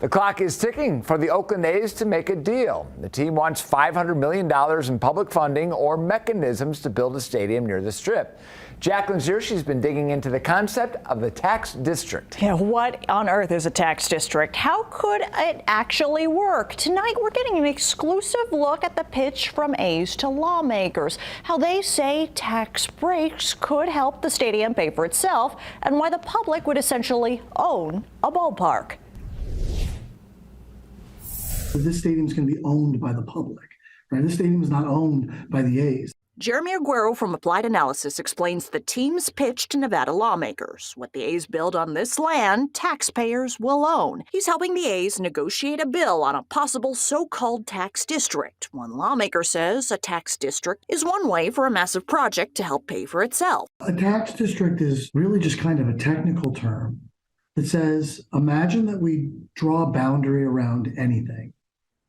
The clock is ticking for the Oakland A's to make a deal. The team wants $500 million in public funding or mechanisms to build a stadium near the Strip. Jacqueline Zierschi's been digging into the concept of the tax district. Yeah, what on earth is a tax district? How could it actually work? Tonight, we're getting an exclusive look at the pitch from A's to lawmakers, how they say tax breaks could help the stadium pay for itself, and why the public would essentially own a ballpark. This stadium is going to be owned by the public, right? This stadium is not owned by the A's. Jeremy Aguero from Applied Analysis explains the team's pitch to Nevada lawmakers. What the A's build on this land, taxpayers will own. He's helping the A's negotiate a bill on a possible so-called tax district. One lawmaker says a tax district is one way for a massive project to help pay for itself. A tax district is really just kind of a technical term that says, imagine that we draw a boundary around anything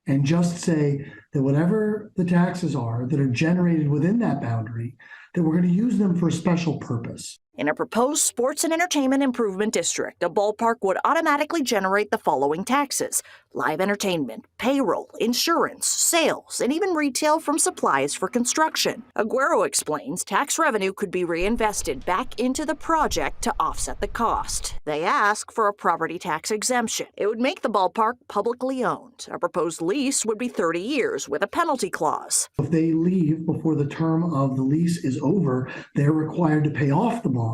and just say that whatever the taxes are that are generated within that boundary, that we're going to use them for a special purpose. In a proposed sports and entertainment improvement district, a ballpark would automatically generate the following taxes: live entertainment, payroll, insurance, sales, and even retail from supplies for construction. Aguero explains tax revenue could be reinvested back into the project to offset the cost. They ask for a property tax exemption. It would make the ballpark publicly owned. A proposed lease would be 30 years with a penalty clause. If they leave before the term of the lease is over, they're required to pay off the bonds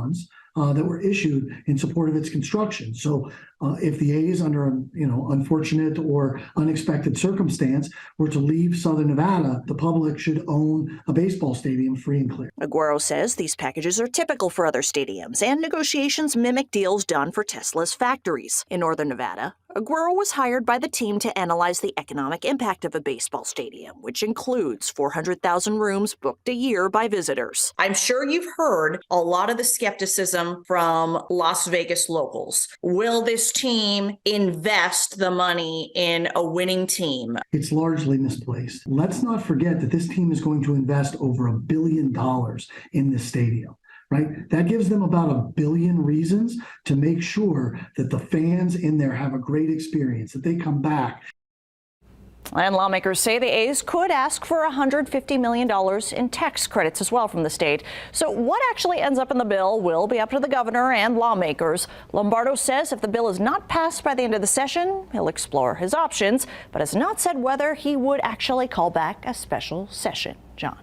that were issued in support of its construction. So if the A's, under unfortunate or unexpected circumstance, were to leave Southern Nevada, the public should own a baseball stadium free and clear. Aguero says these packages are typical for other stadiums, and negotiations mimic deals done for Tesla's factories. In Northern Nevada, Aguero was hired by the team to analyze the economic impact of a baseball stadium, which includes 400,000 rooms booked a year by visitors. I'm sure you've heard a lot of the skepticism from Las Vegas locals. Will this team invest the money in a winning team? It's largely misplaced. Let's not forget that this team is going to invest over $1 billion in this stadium. Right? That gives them about 1 billion reasons to make sure that the fans in there have a great experience, that they come back. And lawmakers say the A's could ask for $150 million in tax credits as well from the state. So what actually ends up in the bill will be up to the governor and lawmakers. Lombardo says if the bill is not passed by the end of the session, he'll explore his options, but has not said whether he would actually call back a special session. John.